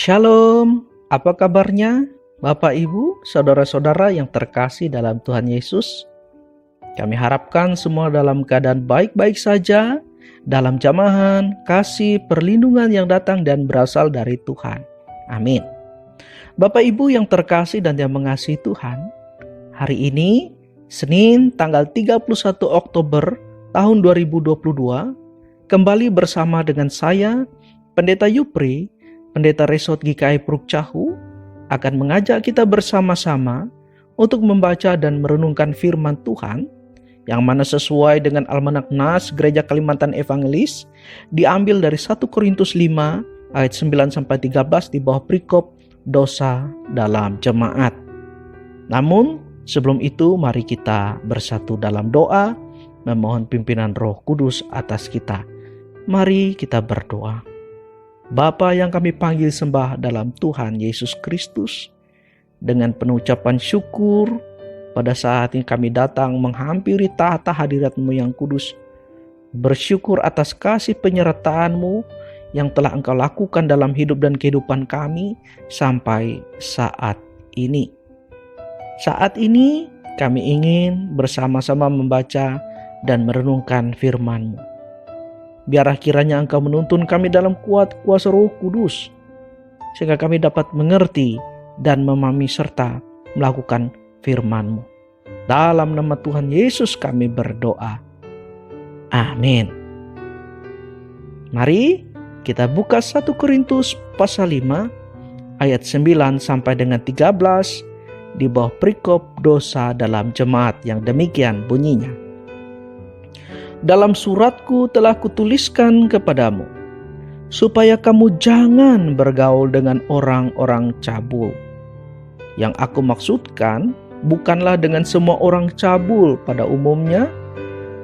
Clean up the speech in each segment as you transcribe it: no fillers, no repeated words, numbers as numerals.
Shalom, apa kabarnya Bapak Ibu, saudara-saudara yang terkasih dalam Tuhan Yesus? Kami harapkan semua dalam keadaan baik-baik saja, dalam jamahan, kasih, perlindungan yang datang dan berasal dari Tuhan. Amin. Bapak Ibu yang terkasih dan yang mengasihi Tuhan, hari ini, Senin tanggal 31 Oktober tahun 2022, kembali bersama dengan saya, Pendeta Yupri, Pendeta Resort GKI Pruk Cahu, akan mengajak kita bersama-sama untuk membaca dan merenungkan firman Tuhan yang mana sesuai dengan Almanak Nas Gereja Kalimantan Evangelis diambil dari 1 Korintus 5 ayat 9-13 di bawah perikop dosa dalam jemaat. Namun sebelum itu mari kita bersatu dalam doa memohon pimpinan Roh Kudus atas kita. Mari kita berdoa. Bapa yang kami panggil sembah dalam Tuhan Yesus Kristus, dengan penuh ucapan syukur pada saat ini kami datang menghampiri tahta hadirat-Mu yang kudus, bersyukur atas kasih penyertaan-Mu yang telah Engkau lakukan dalam hidup dan kehidupan kami sampai saat ini. Saat ini kami ingin bersama-sama membaca dan merenungkan firman-Mu. Biarlah kiranya Engkau menuntun kami dalam kuat kuasa Roh Kudus, sehingga kami dapat mengerti dan memahami serta melakukan firman-Mu. Dalam nama Tuhan Yesus kami berdoa. Amin. Mari kita buka 1 Korintus pasal 5 ayat 9 sampai dengan 13 di bawah perikop dosa dalam jemaat yang demikian bunyinya. Dalam suratku telah kutuliskan kepadamu, supaya kamu jangan bergaul dengan orang-orang cabul. Yang aku maksudkan bukanlah dengan semua orang cabul pada umumnya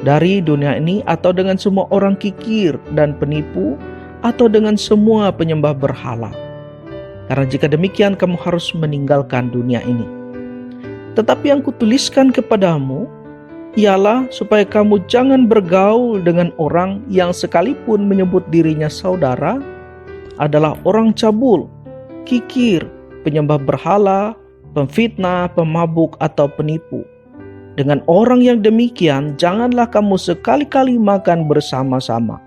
dari dunia ini, atau dengan semua orang kikir dan penipu, atau dengan semua penyembah berhala. Karena jika demikian kamu harus meninggalkan dunia ini. Tetapi yang kutuliskan kepadamu ialah supaya kamu jangan bergaul dengan orang yang sekalipun menyebut dirinya saudara adalah orang cabul, kikir, penyembah berhala, pemfitnah, pemabuk, atau penipu. Dengan orang yang demikian janganlah kamu sekali-kali makan bersama-sama.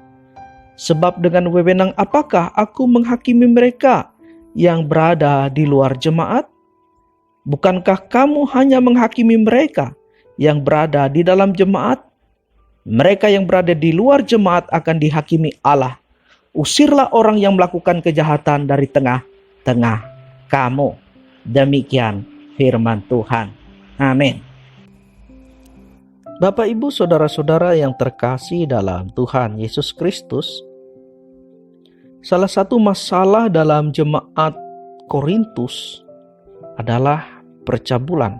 Sebab dengan wewenang apakah aku menghakimi mereka yang berada di luar jemaat? Bukankah kamu hanya menghakimi mereka yang berada di dalam jemaat? Mereka yang berada di luar jemaat akan dihakimi Allah. Usirlah orang yang melakukan kejahatan dari tengah-tengah kamu. Demikian firman Tuhan. Amin. Bapak, Ibu, saudara-saudara yang terkasih dalam Tuhan Yesus Kristus, salah satu masalah dalam jemaat Korintus adalah percabulan.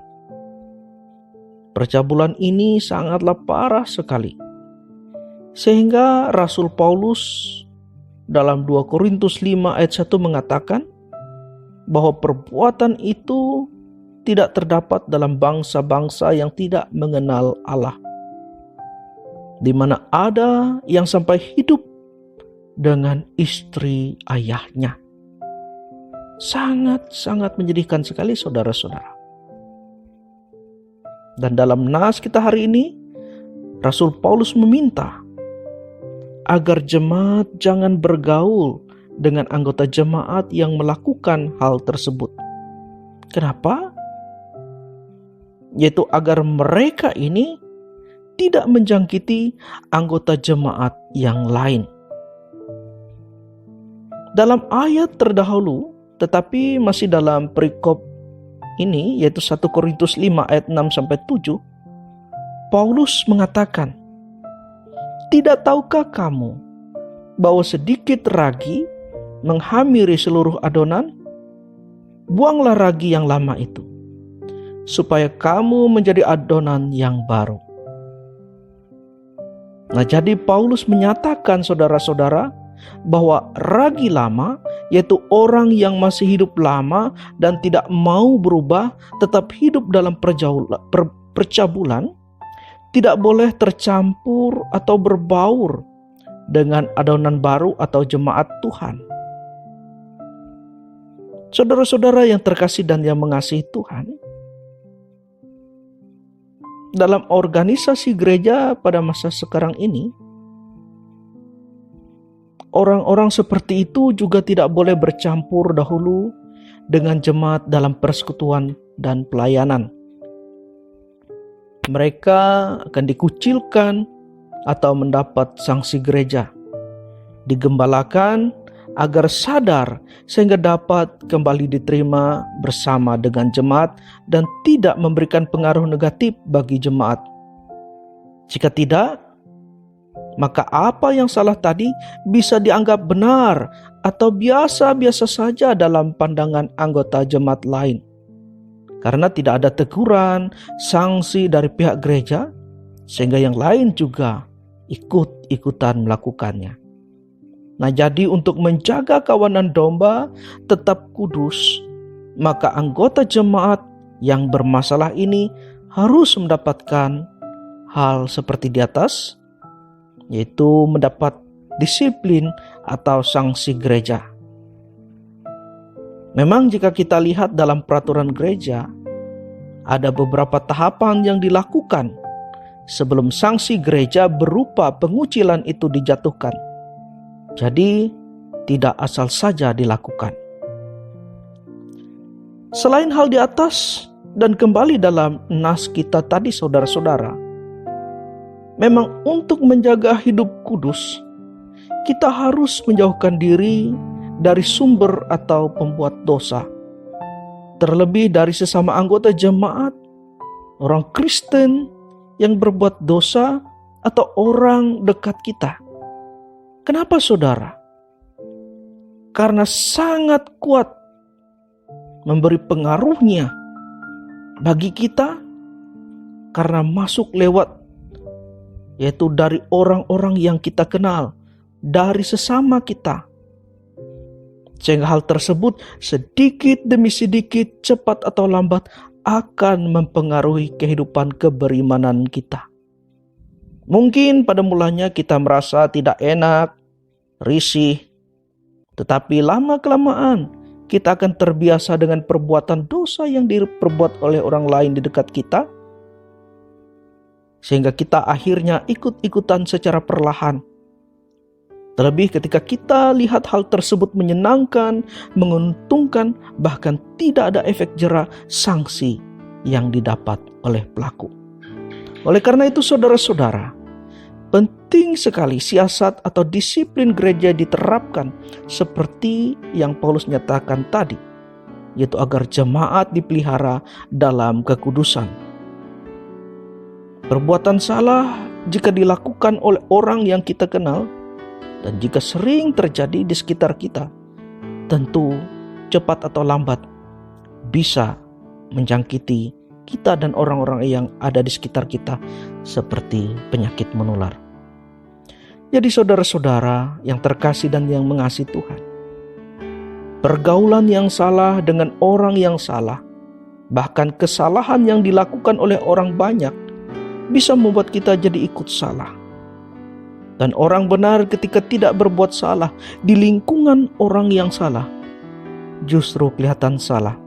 Percabulan ini sangatlah parah sekali. Sehingga Rasul Paulus dalam 2 Korintus 5 ayat 1 mengatakan bahwa perbuatan itu tidak terdapat dalam bangsa-bangsa yang tidak mengenal Allah, di mana ada yang sampai hidup dengan istri ayahnya. Sangat-sangat menyedihkan sekali, saudara-saudara. Dan dalam nas kita hari ini, Rasul Paulus meminta agar jemaat jangan bergaul dengan anggota jemaat yang melakukan hal tersebut. Kenapa? Yaitu agar mereka ini tidak menjangkiti anggota jemaat yang lain. Dalam ayat terdahulu, tetapi masih dalam perikop ini, yaitu 1 Korintus 5 ayat 6-7, Paulus mengatakan, "Tidak tahukah kamu bahwa sedikit ragi menghamiri seluruh adonan? Buanglah ragi yang lama itu, supaya kamu menjadi adonan yang baru." Nah, jadi Paulus menyatakan, saudara-saudara, bahwa ragi lama, yaitu orang yang masih hidup lama dan tidak mau berubah, tetap hidup dalam percabulan, tidak boleh tercampur atau berbaur dengan adonan baru atau jemaat Tuhan. Saudara-saudara yang terkasih dan yang mengasihi Tuhan, dalam organisasi gereja pada masa sekarang ini, orang-orang seperti itu juga tidak boleh bercampur dahulu dengan jemaat dalam persekutuan dan pelayanan. Mereka akan dikucilkan atau mendapat sanksi gereja, digembalakan agar sadar sehingga dapat kembali diterima bersama dengan jemaat dan tidak memberikan pengaruh negatif bagi jemaat. Jika tidak, maka apa yang salah tadi bisa dianggap benar atau biasa-biasa saja dalam pandangan anggota jemaat lain. Karena tidak ada teguran, sanksi dari pihak gereja, sehingga yang lain juga ikut-ikutan melakukannya. Nah, jadi untuk menjaga kawanan domba tetap kudus, maka anggota jemaat yang bermasalah ini harus mendapatkan hal seperti di atas, yaitu mendapat disiplin atau sanksi gereja. Memang jika kita lihat dalam peraturan gereja, ada beberapa tahapan yang dilakukan sebelum sanksi gereja berupa pengucilan itu dijatuhkan. Jadi tidak asal saja dilakukan. Selain hal di atas dan kembali dalam nas kita tadi saudara-saudara, memang untuk menjaga hidup kudus, kita harus menjauhkan diri dari sumber atau pembuat dosa. Terlebih dari sesama anggota jemaat, orang Kristen yang berbuat dosa atau orang dekat kita. Kenapa saudara? Karena sangat kuat memberi pengaruhnya bagi kita karena masuk lewat, yaitu dari orang-orang yang kita kenal, dari sesama kita. Sehingga hal tersebut sedikit demi sedikit, cepat atau lambat akan mempengaruhi kehidupan keberimanan kita. Mungkin pada mulanya kita merasa tidak enak, risih, tetapi lama-kelamaan kita akan terbiasa dengan perbuatan dosa yang diperbuat oleh orang lain di dekat kita, sehingga kita akhirnya ikut-ikutan secara perlahan. Terlebih ketika kita lihat hal tersebut menyenangkan, menguntungkan, bahkan tidak ada efek jera sanksi yang didapat oleh pelaku. Oleh karena itu saudara-saudara, penting sekali siasat atau disiplin gereja diterapkan seperti yang Paulus nyatakan tadi, yaitu agar jemaat dipelihara dalam kekudusan. Perbuatan salah jika dilakukan oleh orang yang kita kenal, dan jika sering terjadi di sekitar kita, tentu cepat atau lambat bisa menjangkiti kita dan orang-orang yang ada di sekitar kita seperti penyakit menular. Jadi saudara-saudara yang terkasih dan yang mengasihi Tuhan, pergaulan yang salah dengan orang yang salah, bahkan kesalahan yang dilakukan oleh orang banyak, bisa membuat kita jadi ikut salah. Dan orang benar ketika tidak berbuat salah di lingkungan orang yang salah, justru kelihatan salah.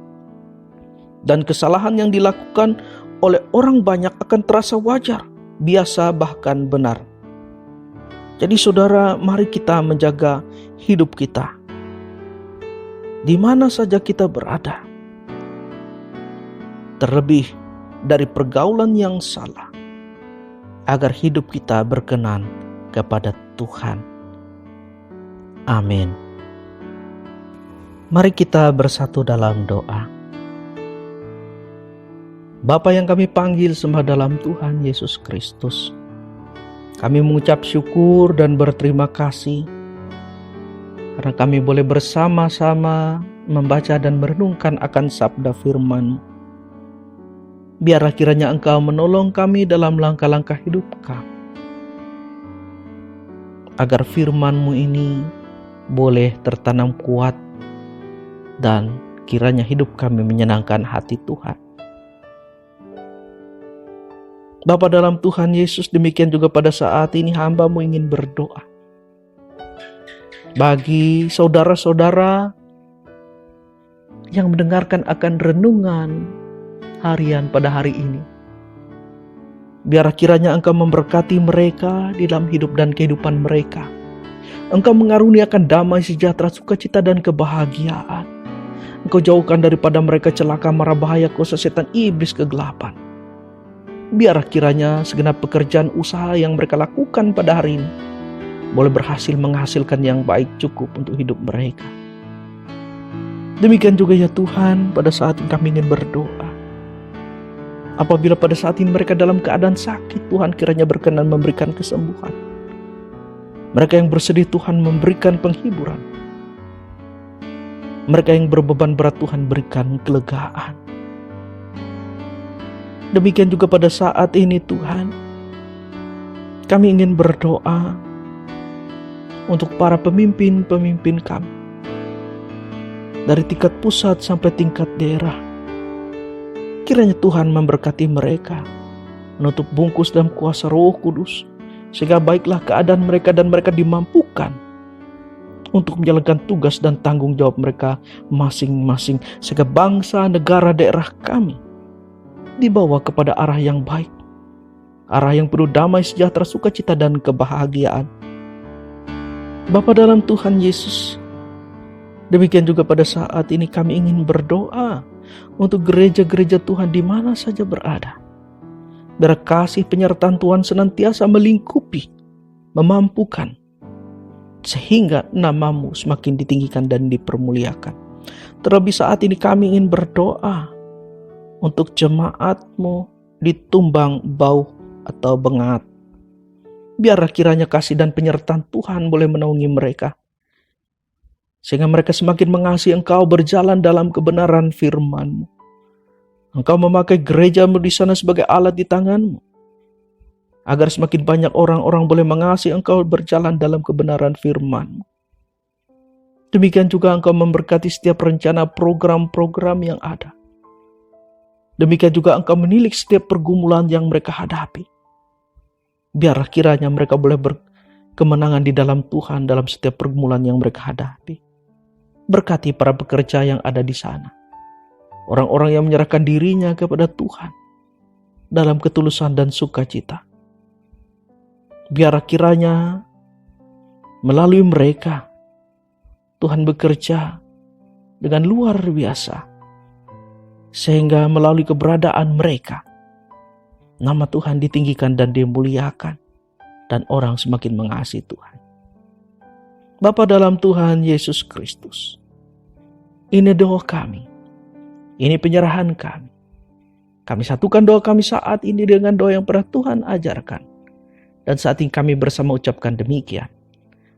Dan kesalahan yang dilakukan oleh orang banyak akan terasa wajar, biasa, bahkan benar. Jadi saudara, mari kita menjaga hidup kita. Di mana saja kita berada. Terlebih dari pergaulan yang salah, agar hidup kita berkenan kepada Tuhan. Amin. Mari kita bersatu dalam doa. Bapa yang kami panggil sembah dalam Tuhan Yesus Kristus, kami mengucap syukur dan berterima kasih karena kami boleh bersama-sama membaca dan merenungkan akan sabda firman. Biarlah kiranya Engkau menolong kami dalam langkah-langkah hidup kami, agar firman-Mu ini boleh tertanam kuat dan kiranya hidup kami menyenangkan hati Tuhan. Bapa dalam Tuhan Yesus, demikian juga pada saat ini hamba-Mu ingin berdoa bagi saudara-saudara yang mendengarkan akan renungan harian pada hari ini. Biar kiranya Engkau memberkati mereka di dalam hidup dan kehidupan mereka. Engkau mengaruniakan damai, sejahtera, sukacita, dan kebahagiaan. Engkau jauhkan daripada mereka celaka, mara bahaya, kuasa setan, iblis, kegelapan. Biar kiranya segenap pekerjaan usaha yang mereka lakukan pada hari ini boleh berhasil menghasilkan yang baik cukup untuk hidup mereka. Demikian juga ya Tuhan, pada saat kami ingin berdoa. Apabila pada saat ini mereka dalam keadaan sakit, Tuhan kiranya berkenan memberikan kesembuhan. Mereka yang bersedih, Tuhan memberikan penghiburan. Mereka yang berbeban berat, Tuhan berikan kelegaan. Demikian juga pada saat ini Tuhan, kami ingin berdoa untuk para pemimpin-pemimpin kami, dari tingkat pusat sampai tingkat daerah. Kiranya Tuhan memberkati mereka, menutup bungkus dalam kuasa Roh Kudus, sehingga baiklah keadaan mereka dan mereka dimampukan untuk menjalankan tugas dan tanggung jawab mereka masing-masing, sehingga bangsa, negara, daerah kami dibawa kepada arah yang baik, arah yang penuh damai, sejahtera, sukacita, dan kebahagiaan. Bapa dalam Tuhan Yesus, demikian juga pada saat ini kami ingin berdoa untuk gereja-gereja Tuhan di mana saja berada. Biar kasih penyertaan Tuhan senantiasa melingkupi, memampukan, sehingga nama-Mu semakin ditinggikan dan dipermuliakan. Terlebih saat ini kami ingin berdoa untuk jemaat-Mu di Tumbang, Bauh, atau Bengat. Biarlah kiranya kasih dan penyertaan Tuhan boleh menaungi mereka, sehingga mereka semakin mengasihi Engkau, berjalan dalam kebenaran firman-Mu. Engkau memakai gereja-Mu di sana sebagai alat di tangan-Mu, agar semakin banyak orang-orang boleh mengasihi Engkau, berjalan dalam kebenaran firman-Mu. Demikian juga Engkau memberkati setiap rencana program-program yang ada. Demikian juga Engkau menilik setiap pergumulan yang mereka hadapi. Biarlah kiranya mereka boleh berkemenangan di dalam Tuhan dalam setiap pergumulan yang mereka hadapi. Berkati para pekerja yang ada di sana, orang-orang yang menyerahkan dirinya kepada Tuhan dalam ketulusan dan sukacita. Biar kiranya melalui mereka Tuhan bekerja dengan luar biasa, sehingga melalui keberadaan mereka nama Tuhan ditinggikan dan dimuliakan, dan orang semakin mengasihi Tuhan. Bapa dalam Tuhan Yesus Kristus, ini doa kami, ini penyerahan kami. Kami satukan doa kami saat ini dengan doa yang pernah Tuhan ajarkan. Dan saat ini kami bersama ucapkan demikian.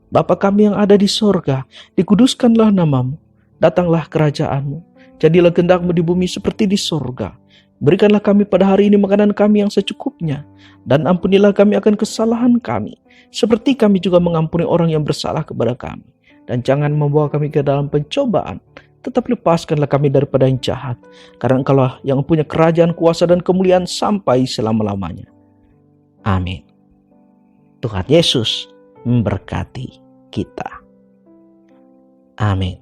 Bapa kami yang ada di sorga, dikuduskanlah nama-Mu, datanglah kerajaan-Mu, jadilah kehendak-Mu di bumi seperti di sorga. Berikanlah kami pada hari ini makanan kami yang secukupnya, dan ampunilah kami akan kesalahan kami, seperti kami juga mengampuni orang yang bersalah kepada kami. Dan jangan membawa kami ke dalam pencobaan, tetapi lepaskanlah kami daripada yang jahat, karena Engkaulah yang punya kerajaan, kuasa, dan kemuliaan sampai selama-lamanya. Amin. Tuhan Yesus memberkati kita. Amin.